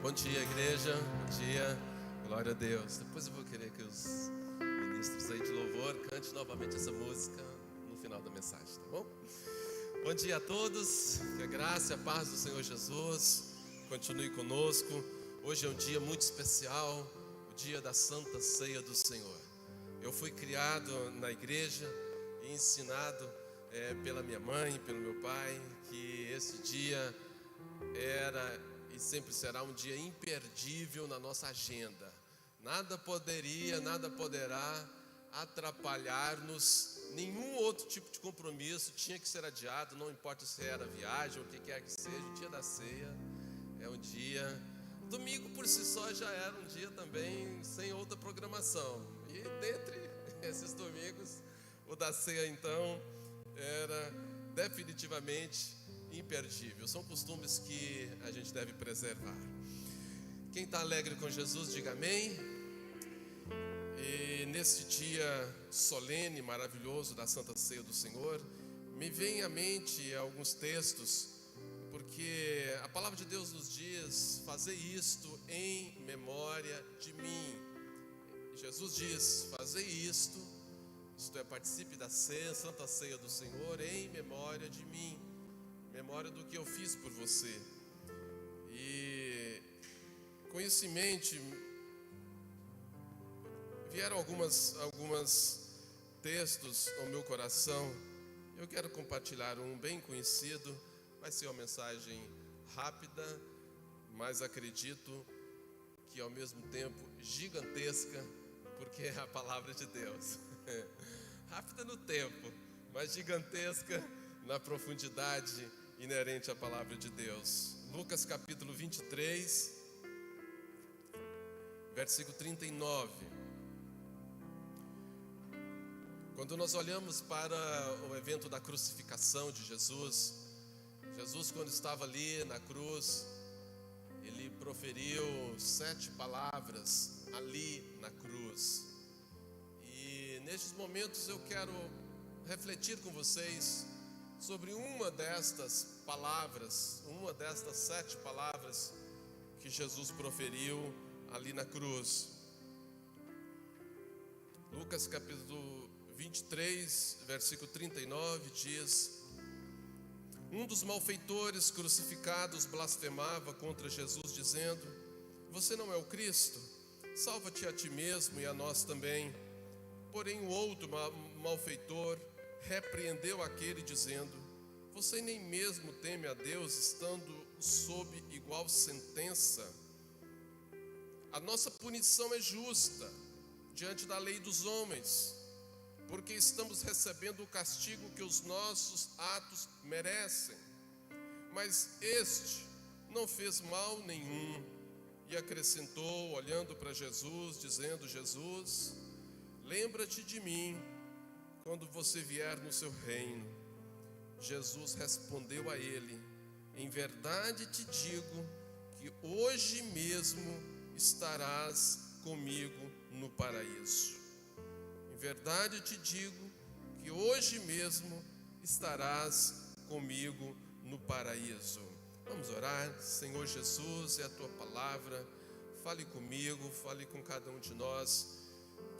Bom dia, igreja. Bom dia. Glória a Deus. Depois eu vou querer que os ministros aí de louvor cantem novamente essa música no final da mensagem, tá bom? Bom dia a todos. Que a graça e a paz do Senhor Jesus continue conosco. Hoje é um dia muito especial, o dia da Santa Ceia do Senhor. Eu fui criado na igreja e ensinado pela minha mãe, pelo meu pai, que esse dia era e sempre será um dia imperdível na nossa agenda. Nada poderá atrapalhar-nos. Nenhum outro tipo de compromisso tinha que ser adiado, não importa se era viagem ou o que quer que seja. O dia da ceia é um dia... Domingo por si só já era um dia também sem outra programação. E dentre esses domingos, o da ceia então era definitivamente imperdível. São costumes que a gente deve preservar. Quem está alegre com Jesus, diga amém. E nesse dia solene, maravilhoso da Santa Ceia do Senhor, me vem à mente alguns textos, porque a palavra de Deus nos diz: fazer isto em memória de mim. Jesus diz: fazer isto é, participe da ceia, Santa Ceia do Senhor, em memória de mim. Memória do que eu fiz por você. E com isso em mente, vieram algumas textos ao meu coração. Eu quero compartilhar um bem conhecido. Vai ser uma mensagem rápida, mas acredito que ao mesmo tempo gigantesca, porque é a palavra de Deus. Rápida no tempo, mas gigantesca na profundidade inerente à palavra de Deus. Lucas capítulo 23, versículo 39. Quando nós olhamos para o evento da crucificação de Jesus, quando estava ali na cruz, ele proferiu 7 palavras ali na cruz. E nestes momentos eu quero refletir com vocês sobre uma destas palavras, uma destas 7 palavras que Jesus proferiu ali na cruz. Lucas capítulo 23, versículo 39 diz: um dos malfeitores crucificados blasfemava contra Jesus, dizendo: você não é o Cristo? Salva-te a ti mesmo e a nós também. Porém o outro malfeitor repreendeu aquele, dizendo: você nem mesmo teme a Deus, estando sob igual sentença? A nossa punição é justa diante da lei dos homens, porque estamos recebendo o castigo que os nossos atos merecem. Mas este não fez mal nenhum. E acrescentou, olhando para Jesus, dizendo: Jesus, lembra-te de mim quando você vier no seu reino. Jesus respondeu a ele: em verdade te digo que hoje mesmo estarás comigo no paraíso. Em verdade te digo que hoje mesmo estarás comigo no paraíso. Vamos orar. Senhor Jesus, é a tua palavra. Fale comigo, fale com cada um de nós.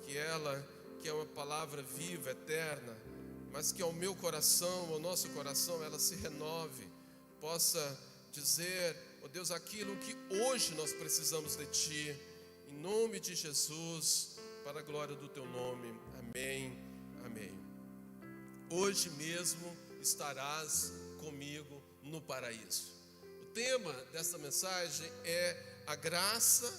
Que ela, que é uma palavra viva, eterna, mas que ao meu coração, ao nosso coração, ela se renove, possa dizer, ó Deus, aquilo que hoje nós precisamos de Ti, em nome de Jesus, para a glória do Teu nome. Amém, amém. Hoje mesmo estarás comigo no paraíso. O tema dessa mensagem é a graça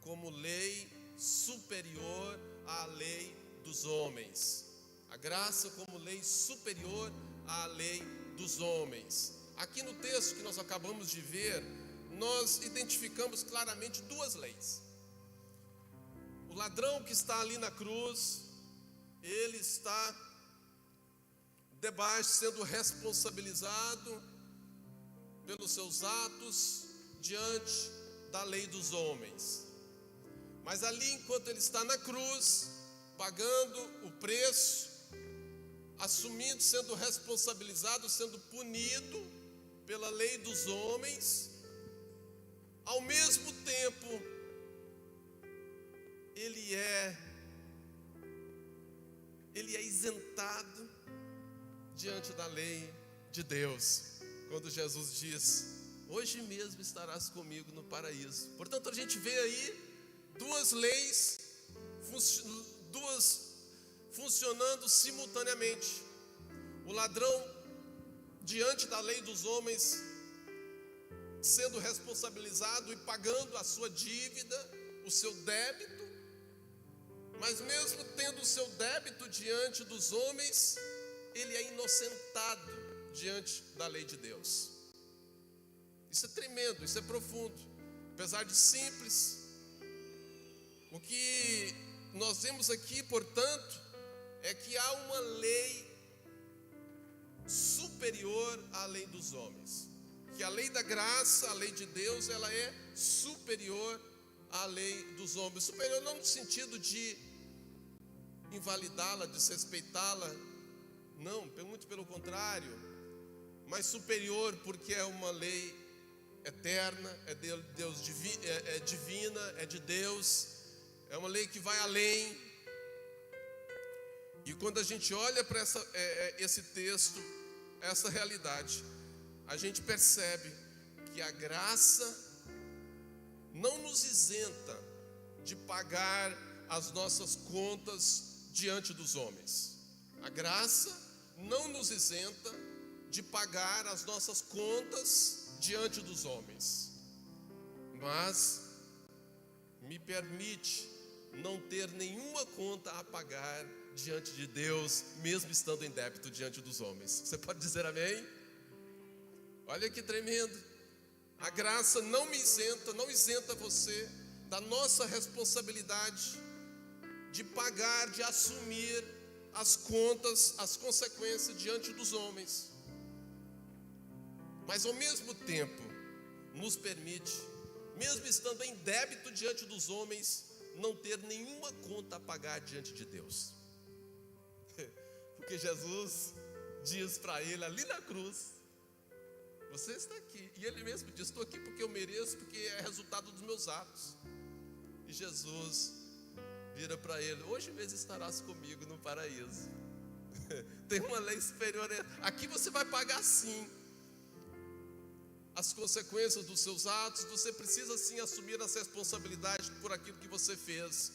como lei superior à lei dos homens. A graça como lei superior à lei dos homens. Aqui no texto que nós acabamos de ver, nós identificamos claramente 2 leis. O ladrão que está ali na cruz, ele está debaixo, sendo responsabilizado pelos seus atos diante da lei dos homens. Mas ali, enquanto ele está na cruz, pagando o preço, assumindo, sendo responsabilizado, sendo punido pela lei dos homens, ao mesmo tempo, ele é isentado diante da lei de Deus. Quando Jesus diz: hoje mesmo estarás comigo no paraíso. Portanto, a gente vê aí duas leis funcionando simultaneamente. O ladrão, diante da lei dos homens, sendo responsabilizado e pagando a sua dívida, o seu débito, mas mesmo tendo o seu débito diante dos homens, ele é inocentado diante da lei de Deus. Isso é tremendo, isso é profundo. Apesar de simples, o que nós vemos aqui, portanto, é que há uma lei superior à lei dos homens. Que a lei da graça, a lei de Deus, ela é superior à lei dos homens. Superior não no sentido de invalidá-la, desrespeitá-la, não, muito pelo contrário, mas superior porque é uma lei eterna, é divina, é de Deus, é uma lei que vai além. E quando a gente olha para esse texto, essa realidade, a gente percebe que a graça não nos isenta de pagar as nossas contas diante dos homens. A graça não nos isenta de pagar as nossas contas diante dos homens, mas me permite não ter nenhuma conta a pagar diante de Deus, mesmo estando em débito diante dos homens. Você pode dizer amém? Olha que tremendo. A graça não isenta você da nossa responsabilidade de pagar, de assumir as contas, as consequências diante dos homens. Mas ao mesmo tempo, nos permite, mesmo estando em débito diante dos homens, não ter nenhuma conta a pagar diante de Deus. Porque Jesus diz para ele ali na cruz: você está aqui. E ele mesmo diz: estou aqui porque eu mereço, porque é resultado dos meus atos. E Jesus vira para ele: hoje mesmo estarás comigo no paraíso. Tem uma lei superior. Aqui você vai pagar sim as consequências dos seus atos. Você precisa sim assumir as responsabilidades por aquilo que você fez.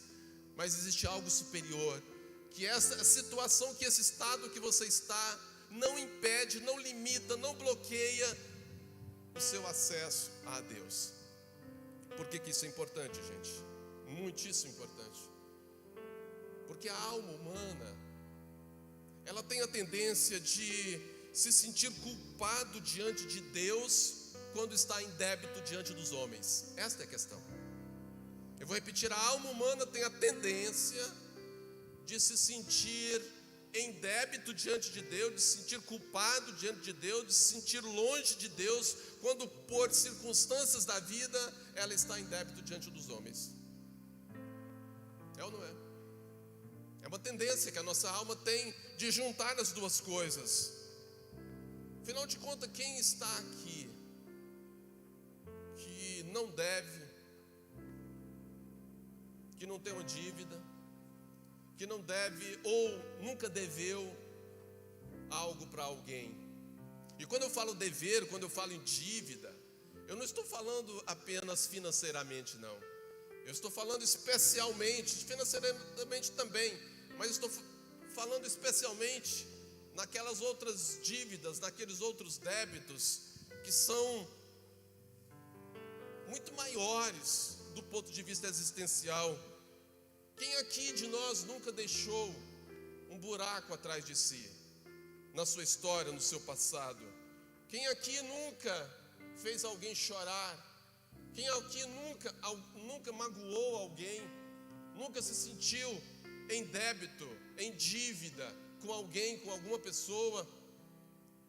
Mas existe algo superior, que essa situação, que esse estado que você está, não impede, não limita, não bloqueia o seu acesso a Deus. Por que isso é importante, gente? Muitíssimo importante. Porque a alma humana, ela tem a tendência de se sentir culpado diante de Deus quando está em débito diante dos homens. Esta é a questão. Eu vou repetir: a alma humana tem a tendência de se sentir em débito diante de Deus, de se sentir culpado diante de Deus, de se sentir longe de Deus, quando por circunstâncias da vida ela está em débito diante dos homens. É ou não é? É uma tendência que a nossa alma tem de juntar as duas coisas. Afinal de contas, quem está aqui que não deve, que não tem uma dívida, que não deve ou nunca deveu algo para alguém? E quando eu falo dever, quando eu falo em dívida, eu não estou falando apenas financeiramente, não. Eu estou falando especialmente, financeiramente também, mas estou falando especialmente naquelas outras dívidas, naqueles outros débitos que são muito maiores do ponto de vista existencial. Quem aqui de nós nunca deixou um buraco atrás de si, na sua história, no seu passado? Quem aqui nunca fez alguém chorar? Quem aqui nunca magoou alguém? Nunca se sentiu em débito, em dívida com alguém, com alguma pessoa?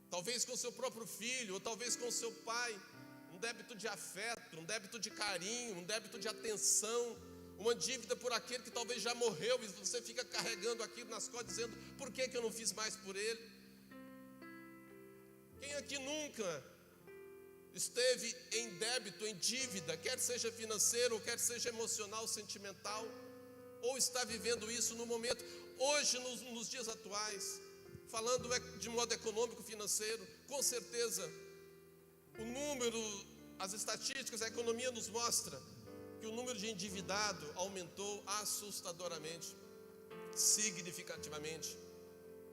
Talvez com seu próprio filho, ou talvez com seu pai. Um débito de afeto, um débito de carinho, um débito de atenção, uma dívida por aquele que talvez já morreu, e você fica carregando aquilo nas costas, dizendo: por que eu não fiz mais por ele? Quem aqui nunca esteve em débito, em dívida, quer seja financeiro, quer seja emocional, sentimental, ou está vivendo isso no momento, hoje, nos dias atuais, falando de modo econômico, financeiro, com certeza, o número, as estatísticas, a economia nos mostra que o número de endividado aumentou assustadoramente, significativamente,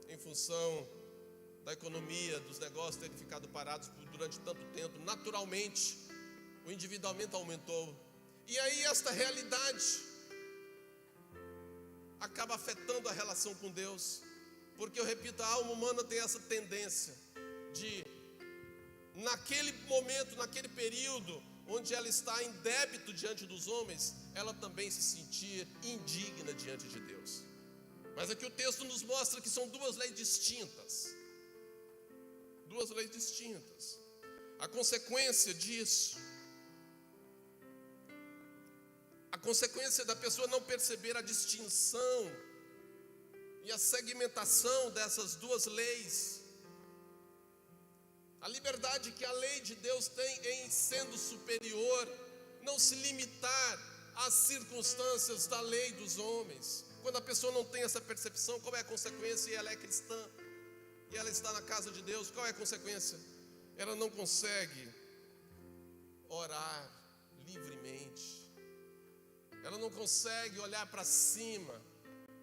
em função da economia, dos negócios terem ficado parados durante tanto tempo. Naturalmente, o endividamento aumentou. E aí esta realidade acaba afetando a relação com Deus, porque eu repito, a alma humana tem essa tendência de, naquele momento, naquele período onde ela está em débito diante dos homens, ela também se sentir indigna diante de Deus. Mas aqui o texto nos mostra que são duas leis distintas. Duas leis distintas. A consequência disso, a consequência da pessoa não perceber a distinção e a segmentação dessas duas leis, a liberdade que a lei de Deus tem em sendo superior, não se limitar às circunstâncias da lei dos homens. Quando a pessoa não tem essa percepção, qual é a consequência? E ela é cristã, e ela está na casa de Deus, qual é a consequência? Ela não consegue orar livremente, ela não consegue olhar para cima,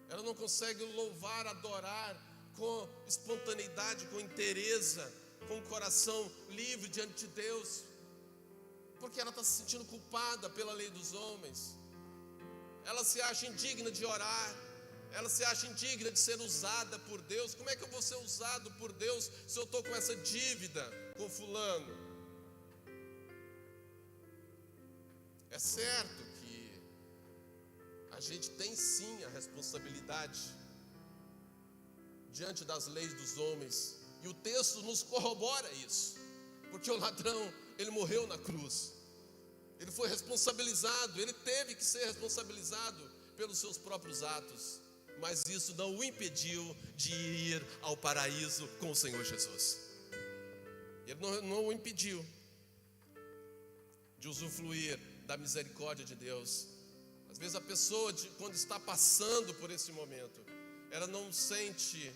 ela não consegue louvar, adorar com espontaneidade, com inteireza, com o coração livre diante de Deus, porque ela está se sentindo culpada pela lei dos homens. Ela se acha indigna de orar, ela se acha indigna de ser usada por Deus. Como é que eu vou ser usado por Deus se eu estou com essa dívida com fulano? É certo que a gente tem sim a responsabilidade diante das leis dos homens, e o texto nos corrobora isso, porque o ladrão, ele morreu na cruz, ele foi responsabilizado, ele teve que ser responsabilizado pelos seus próprios atos, mas isso não o impediu de ir ao paraíso com o Senhor Jesus. Ele não o impediu de usufruir da misericórdia de Deus. Às vezes a pessoa, quando está passando por esse momento, ela não sente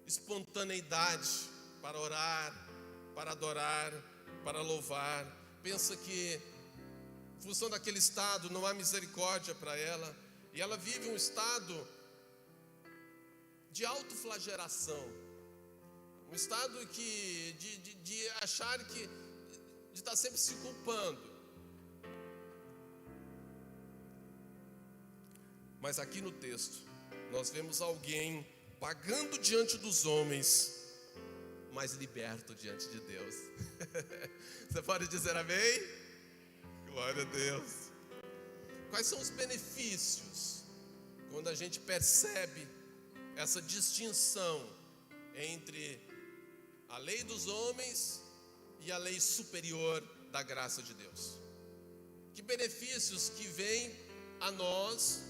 espontaneidade para orar, para adorar, para louvar. Pensa que, em função daquele estado, não há misericórdia para ela, e ela vive um estado de autoflagelação, um estado de achar que, de estar sempre se culpando. Mas aqui no texto, nós vemos alguém pagando diante dos homens, mas liberto diante de Deus. Você pode dizer amém? Glória a Deus. Quais são os benefícios quando a gente percebe essa distinção entre a lei dos homens e a lei superior da graça de Deus? Que benefícios que vêm a nós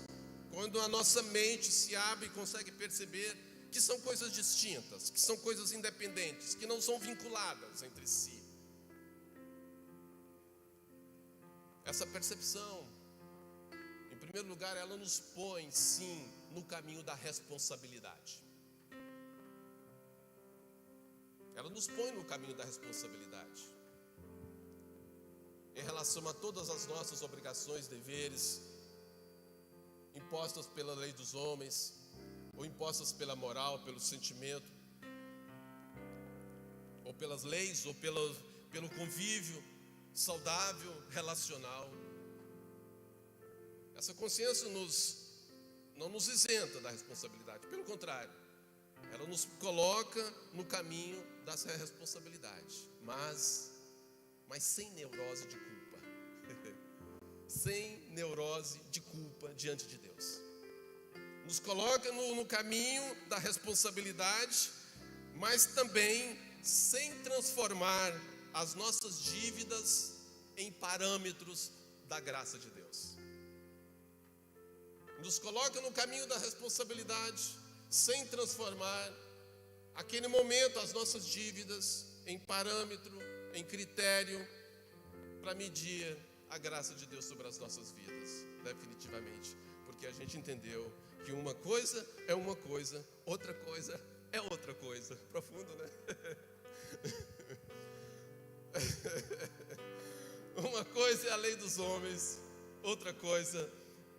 quando a nossa mente se abre e consegue perceber que são coisas distintas, que são coisas independentes, que não são vinculadas entre si. Essa percepção, em primeiro lugar, ela nos põe, sim, no caminho da responsabilidade. Ela nos põe no caminho da responsabilidade, em relação a todas as nossas obrigações, deveres, impostas pela lei dos homens, ou impostas pela moral, pelo sentimento, ou pelas leis, ou pelo convívio saudável, relacional. Essa consciência não nos isenta da responsabilidade, pelo contrário, ela nos coloca no caminho da responsabilidade, mas sem neurose de culpa. Sem neurose de culpa diante de Deus. Nos coloca no caminho da responsabilidade, mas também sem transformar as nossas dívidas em parâmetros da graça de Deus. Nos coloca no caminho da responsabilidade, sem transformar aquele momento as nossas dívidas em parâmetro em critério para medir a graça de Deus sobre as nossas vidas, definitivamente, porque a gente entendeu que uma coisa é uma coisa, outra coisa é outra coisa. Profundo, né? Uma coisa é a lei dos homens, outra coisa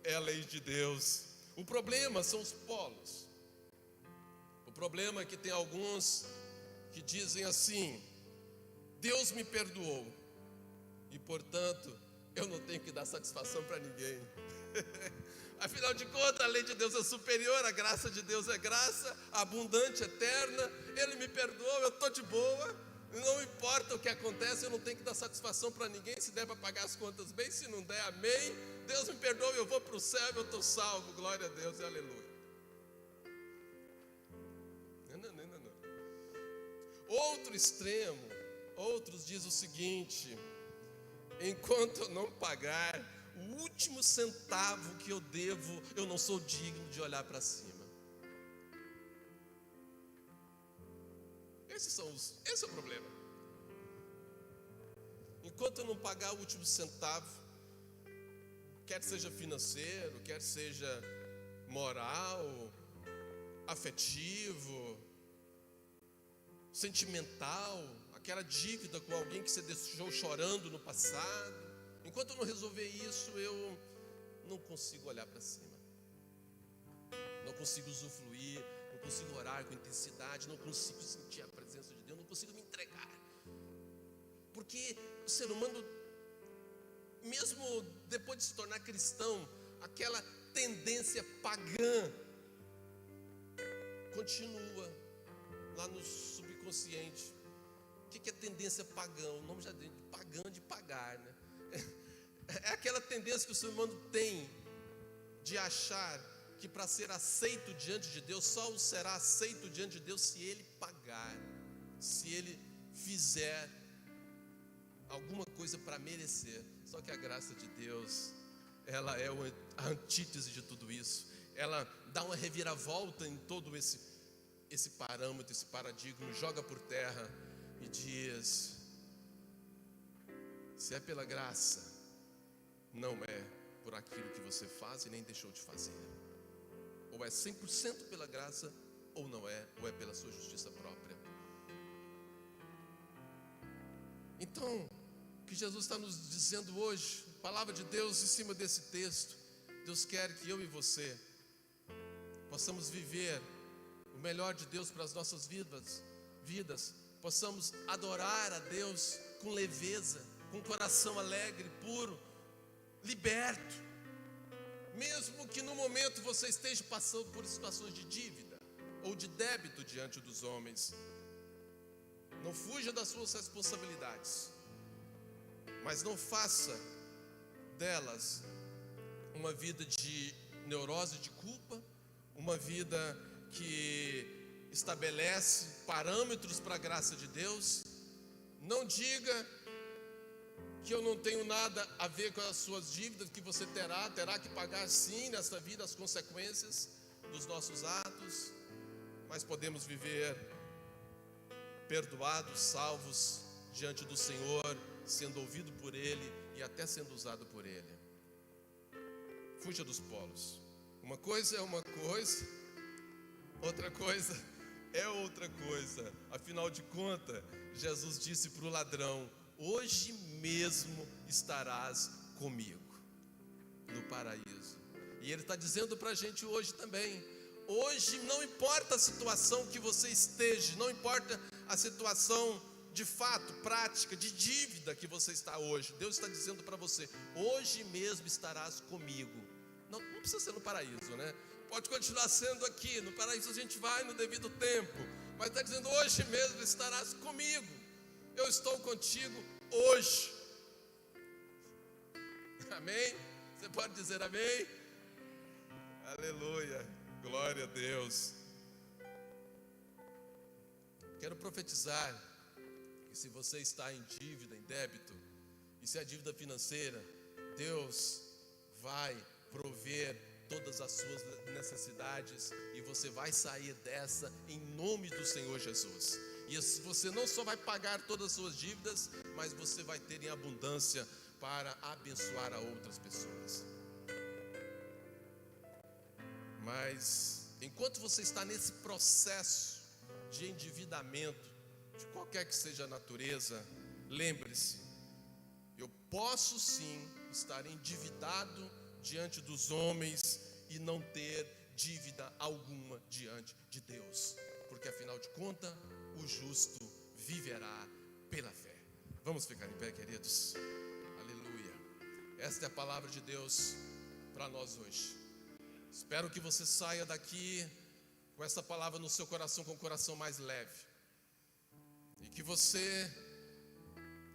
é a lei de Deus. O problema são os polos. O problema é que tem alguns que dizem assim: Deus me perdoou e, portanto, eu não tenho que dar satisfação para ninguém. Afinal de contas, a lei de Deus é superior, a graça de Deus é graça, abundante, eterna. Ele me perdoou, eu estou de boa. Não importa o que acontece, eu não tenho que dar satisfação para ninguém. Se der para pagar as contas bem, se não der, amém. Deus me perdoa, eu vou para o céu, eu estou salvo. Glória a Deus e aleluia. Não. Outro extremo, outros dizem o seguinte: enquanto eu não pagar o último centavo que eu devo, eu não sou digno de olhar para cima. Esse é o problema. Enquanto eu não pagar o último centavo, quer seja financeiro, quer seja moral, afetivo, sentimental, aquela dívida com alguém que você deixou chorando no passado, enquanto eu não resolver isso, eu não consigo olhar para cima, não consigo usufruir, não consigo orar com intensidade, não consigo sentir a presença de Deus, não consigo me entregar. Porque o ser humano, mesmo depois de se tornar cristão, aquela tendência pagã continua lá no subconsciente. O que é tendência pagã? O nome já diz, pagã, de pagar, né? É aquela tendência que o ser humano tem de achar que para ser aceito diante de Deus, só o será aceito diante de Deus se ele pagar, se ele fizer alguma coisa para merecer. Só que a graça de Deus, ela é a antítese de tudo isso. Ela dá uma reviravolta em todo esse parâmetro, esse paradigma, joga por terra e diz: se é pela graça, não é por aquilo que você faz e nem deixou de fazer. Ou é 100% pela graça, ou não é, ou é pela sua justiça própria. Então, o que Jesus está nos dizendo hoje, palavra de Deus em cima desse texto, Deus quer que eu e você possamos viver o melhor de Deus para as nossas vidas, possamos adorar a Deus com leveza, com coração alegre, puro, liberto. Mesmo que no momento você esteja passando por situações de dívida ou de débito diante dos homens, não fuja das suas responsabilidades, mas não faça delas uma vida de neurose de culpa, uma vida que estabelece parâmetros para a graça de Deus. Não diga que eu não tenho nada a ver com as suas dívidas, que você terá que pagar sim nesta vida as consequências dos nossos atos, mas podemos viver perdoados, salvos diante do Senhor, sendo ouvido por Ele e até sendo usado por Ele. Fuja dos polos. Uma coisa é uma coisa, outra coisa é outra coisa. Afinal de contas, Jesus disse para o ladrão: hoje mesmo estarás comigo no paraíso. E Ele está dizendo para a gente hoje também. Hoje, não importa a situação que você esteja, não importa a situação de fato, prática, de dívida que você está hoje, Deus está dizendo para você: hoje mesmo estarás comigo. Não precisa ser no paraíso, né? Pode continuar sendo aqui. No paraíso a gente vai no devido tempo, mas está dizendo: hoje mesmo estarás comigo. Eu estou contigo hoje. Amém? Você pode dizer amém? Aleluia, glória a Deus. Quero profetizar que se você está em dívida, em débito, e se é dívida financeira, Deus vai prover todas as suas necessidades e você vai sair dessa em nome do Senhor Jesus. E você não só vai pagar todas as suas dívidas, mas você vai ter em abundância para abençoar a outras pessoas. Mas enquanto você está nesse processo de endividamento, de qualquer que seja a natureza, lembre-se, eu posso sim estar endividado diante dos homens e não ter dívida alguma diante de Deus, porque afinal de contas, o justo viverá pela fé. Vamos ficar em pé, queridos. Aleluia. Esta é a palavra de Deus para nós hoje. Espero que você saia daqui com essa palavra no seu coração, com o coração mais leve, e que você,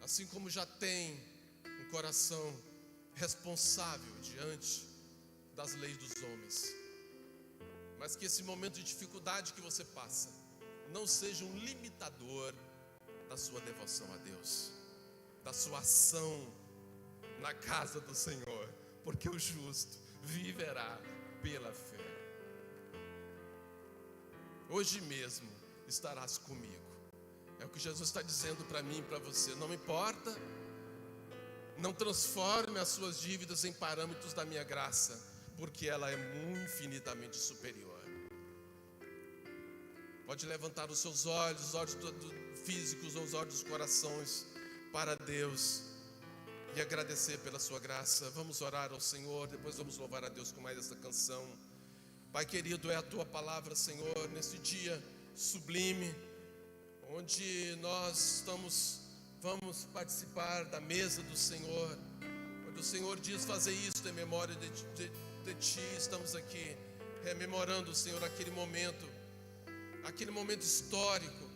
assim como já tem um coração responsável diante das leis dos homens, mas que esse momento de dificuldade que você passa não seja um limitador da sua devoção a Deus, da sua ação na casa do Senhor, porque o justo viverá pela fé. Hoje mesmo estarás comigo. É o que Jesus está dizendo para mim e para você. Não importa, não transforme as suas dívidas em parâmetros da minha graça, porque ela é muito infinitamente superior. Pode levantar os seus olhos, os olhos físicos ou os olhos dos corações para Deus e agradecer pela sua graça. Vamos orar ao Senhor, depois vamos louvar a Deus com mais essa canção. Pai querido, é a tua palavra, Senhor, nesse dia sublime, onde nós vamos participar da mesa do Senhor, onde o Senhor diz fazer isso em memória de Ti. Estamos aqui rememorando, Senhor, aquele momento histórico,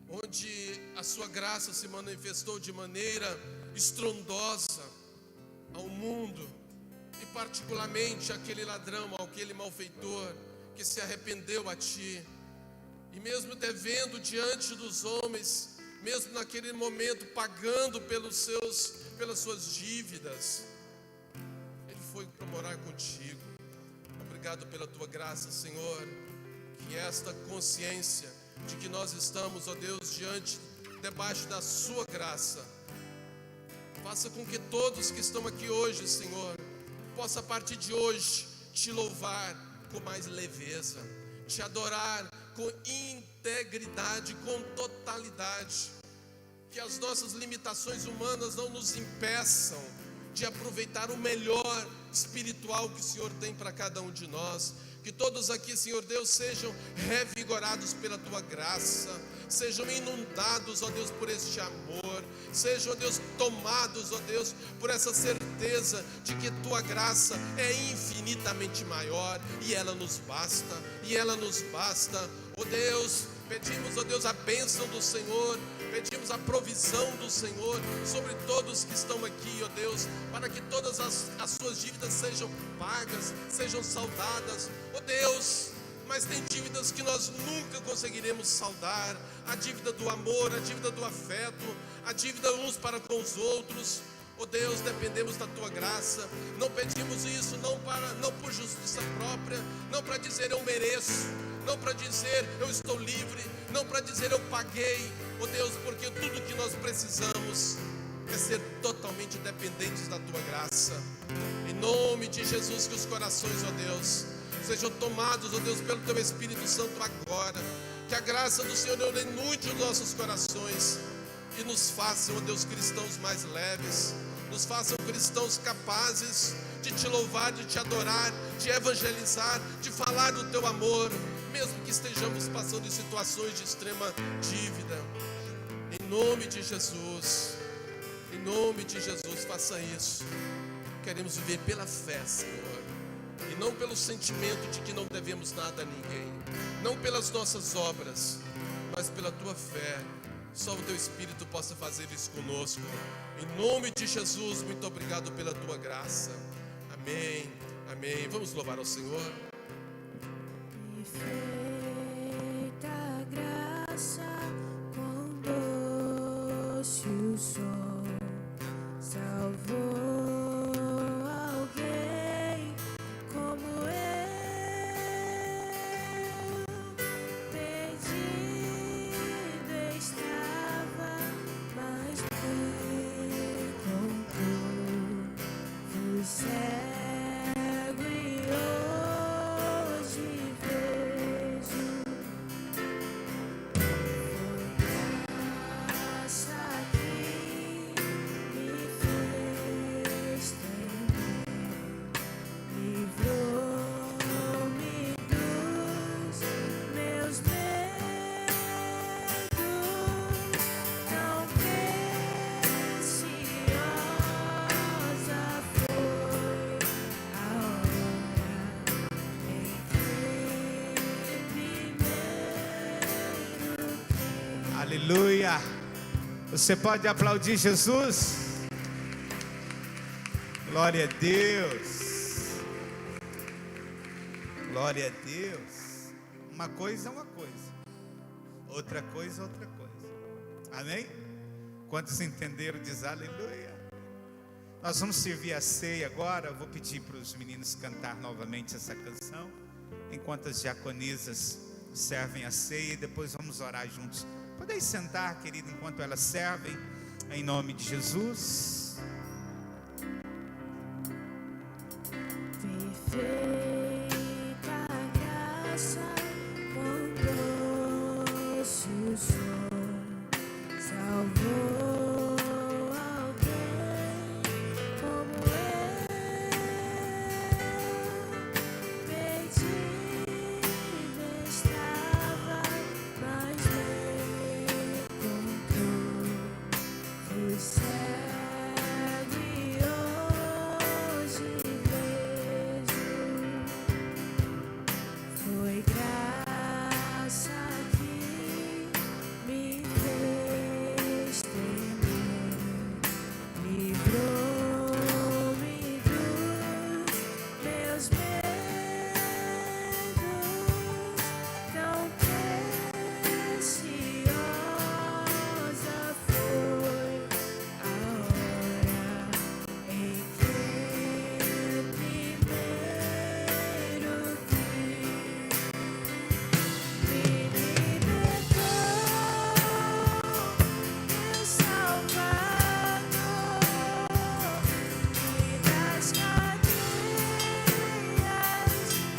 onde a sua graça se manifestou de maneira estrondosa ao mundo, e particularmente aquele ladrão, aquele malfeitor que se arrependeu a Ti, e mesmo devendo diante dos homens, mesmo naquele momento pagando pelas suas dívidas, ele foi para morar contigo. Obrigado pela tua graça, Senhor, que esta consciência de que nós estamos, ó Deus, debaixo da sua graça, faça com que todos que estão aqui hoje, Senhor, possa a partir de hoje Te louvar com mais leveza, Te adorar com integridade, com totalidade. Que as nossas limitações humanas não nos impeçam de aproveitar o melhor espiritual que o Senhor tem para cada um de nós. Que todos aqui, Senhor Deus, sejam revigorados pela Tua graça, sejam inundados, ó Deus, por este amor, sejam, ó Deus, tomados, ó Deus, por essa certeza de que Tua graça é infinitamente maior, e ela nos basta, ó Deus. Pedimos, ó Deus, a bênção do Senhor, pedimos a provisão do Senhor sobre todos que estão aqui, ó Deus, para que todas as suas dívidas sejam pagas, sejam saldadas, ó Deus. Mas tem dívidas que nós nunca conseguiremos saldar: a dívida do amor, a dívida do afeto, a dívida uns para com os outros. Ó Deus, dependemos da Tua graça. Não pedimos isso não por justiça própria, não para dizer eu mereço, não para dizer eu estou livre, não para dizer eu paguei, ó Deus, porque tudo que nós precisamos é ser totalmente dependentes da Tua graça. Em nome de Jesus, que os corações, ó Deus, sejam tomados, ó Deus, pelo Teu Espírito Santo agora. Que a graça do Senhor inunde os nossos corações e nos façam, ó Deus, cristãos mais leves, nos façam cristãos capazes de Te louvar, de Te adorar, de evangelizar, de falar do Teu amor, mesmo que estejamos passando em situações de extrema dívida. Em nome de Jesus, faça isso. Queremos viver pela fé, Senhor, e não pelo sentimento de que não devemos nada a ninguém, não pelas nossas obras, mas pela Tua fé. Só o Teu Espírito possa fazer isso conosco. Em nome de Jesus, muito obrigado pela Tua graça. Amém, amém. Vamos louvar ao Senhor. Perfeita graça, quão doce o som, salvou alguém como eu, perdido Aleluia. Você pode aplaudir Jesus? Glória a Deus. Glória a Deus. Uma coisa é uma coisa, outra coisa é outra coisa. Amém? Quantos entenderam, diz aleluia. Nós vamos servir a ceia agora. Eu vou pedir para os meninos cantar novamente essa canção, enquanto as diaconisas servem a ceia, e depois vamos orar juntos. Podem sentar, querido, enquanto elas servem, em nome de Jesus. Perfeita graça, com doce som, salvou alguém como eu. Perdido estava, mas me encontrou. Fui cego e hoje foi graça que me fez temer, livrou-me dos meus medos, tão preciosa foi a hora em que primeiro me libertou, meu Salvador, e das cadeias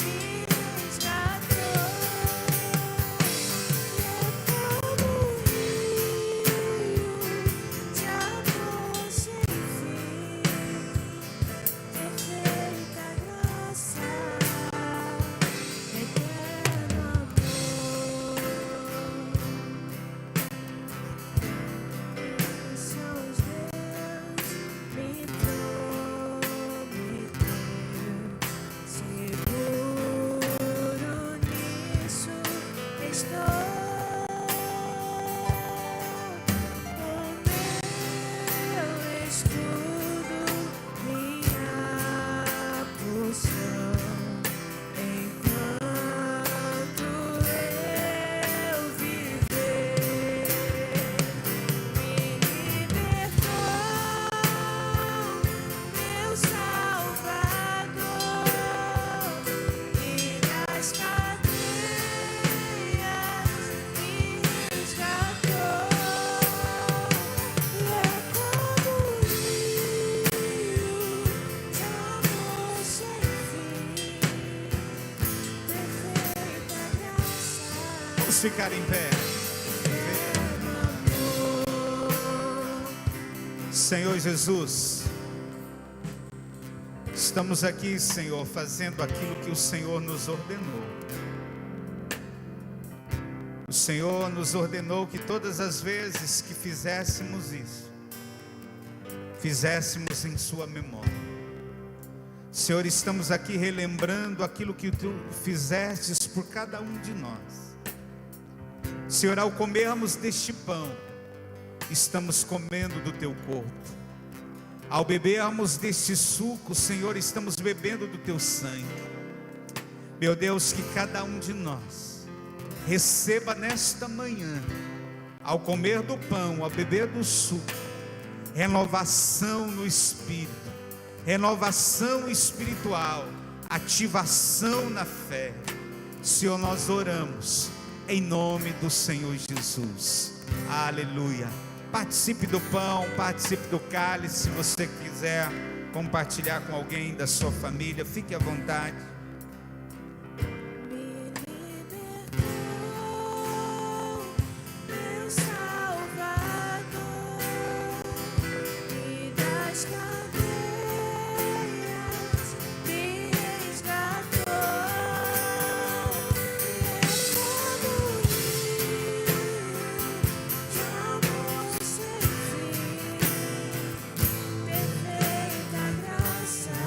me resgatou. E é como um rio de amor sem fim, perfeita graça, eterno amor. Seus Deus me prometeu, seguro nisso estou. O meu escudo, minha porção, enquanto eu viver. Me libertou, meu Salvador, e das cadeias me resgatou. E é como um rio de amor sem fim, perfeita graça, Vamos ficar em pé. Senhor Jesus, estamos aqui, Senhor, fazendo aquilo que o Senhor nos ordenou. O Senhor nos ordenou que todas as vezes que fizéssemos isso, fizéssemos em sua memória. Senhor, estamos aqui relembrando aquilo que Tu fizestes por cada um de nós. Senhor, ao comermos deste pão, estamos comendo do Teu corpo. Ao bebermos deste suco, Senhor, estamos bebendo do Teu sangue. Meu Deus, que cada um de nós receba nesta manhã, ao comer do pão, ao beber do suco, renovação no espírito, renovação espiritual, ativação na fé. Senhor, nós oramos em nome do Senhor Jesus. Aleluia. Participe do pão, participe do cálice. Se você quiser compartilhar com alguém da sua família, fique à vontade. me libertou, meu Salvador, e das cadeias me resgatou. E é como um rio de amor sem fim, perfeita graça,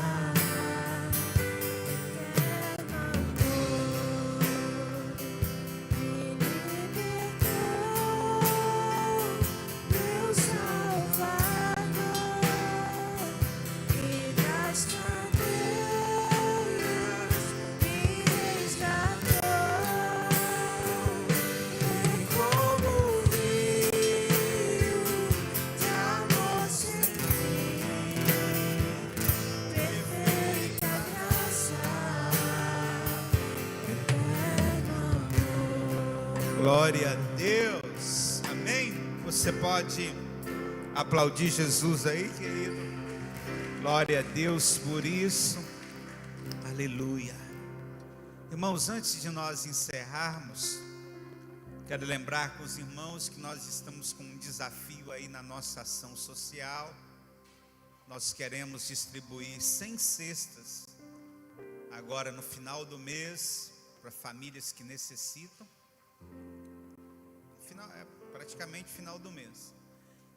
Glória a Deus. Amém? Você pode aplaudir Jesus aí, querido. Glória a Deus por isso. Aleluia. Irmãos, antes de nós encerrarmos, quero lembrar com os irmãos que nós estamos com um desafio aí na nossa ação social. Nós queremos distribuir 100 cestas agora no final do mês para famílias que necessitam. Praticamente final do mês.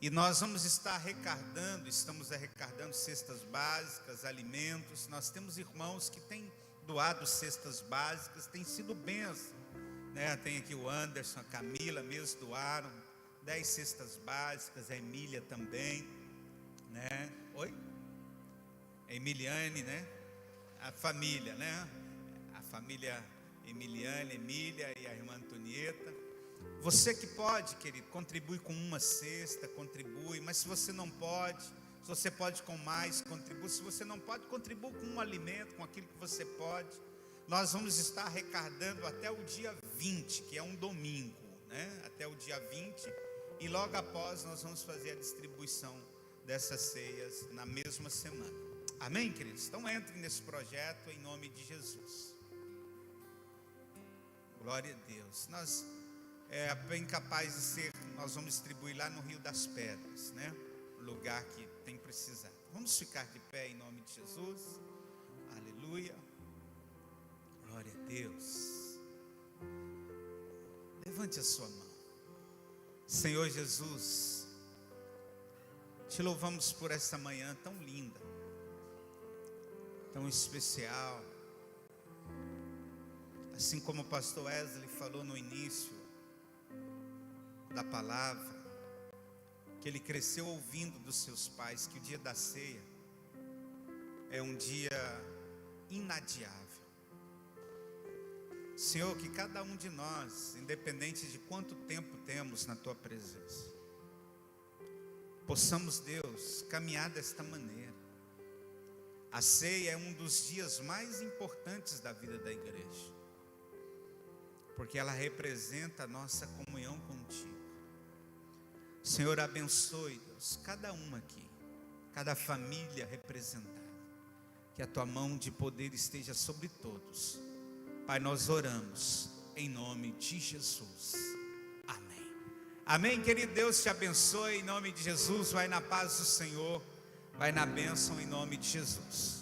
E nós vamos estar estamos arrecadando cestas básicas, alimentos. Nós temos irmãos que têm doado cestas básicas, tem sido bênção, né? Tem aqui o Anderson, a Camila mesmo doaram 10 cestas básicas, a Emília também, né? Oi? A Emiliane, né? A família, né? A família Emiliane, Emília e a irmã Antonieta. Você que pode, querido, contribui com uma cesta, contribui. Mas se você não pode, se você pode com mais, contribui. Se você não pode, contribui com um alimento, com aquilo que você pode. Nós vamos estar arrecadando até o dia 20, que é um domingo, né? Até o dia 20. E logo após nós vamos fazer a distribuição dessas ceias na mesma semana. Amém, queridos? Então entrem nesse projeto em nome de Jesus. Glória a Deus. Nós bem capaz de ser, nós vamos distribuir lá no Rio das Pedras, né? Lugar que tem precisado. Vamos ficar de pé em nome de Jesus. Aleluia. Glória a Deus. Levante a sua mão. Senhor Jesus, te louvamos por essa manhã tão linda, tão especial. Assim como o pastor Wesley falou no início da palavra, que ele cresceu ouvindo dos seus pais que o dia da ceia é um dia inadiável. Senhor, que cada um de nós, independente de quanto tempo temos na tua presença, possamos, Deus, caminhar desta maneira. A ceia é um dos dias mais importantes da vida da igreja, porque ela representa a nossa comunhão contigo. Senhor, abençoe, Deus, cada um aqui, cada família representada, que a tua mão de poder esteja sobre todos. Pai, nós oramos em nome de Jesus. Amém. Amém, querido. Deus te abençoe em nome de Jesus. Vai na paz do Senhor, vai na bênção em nome de Jesus.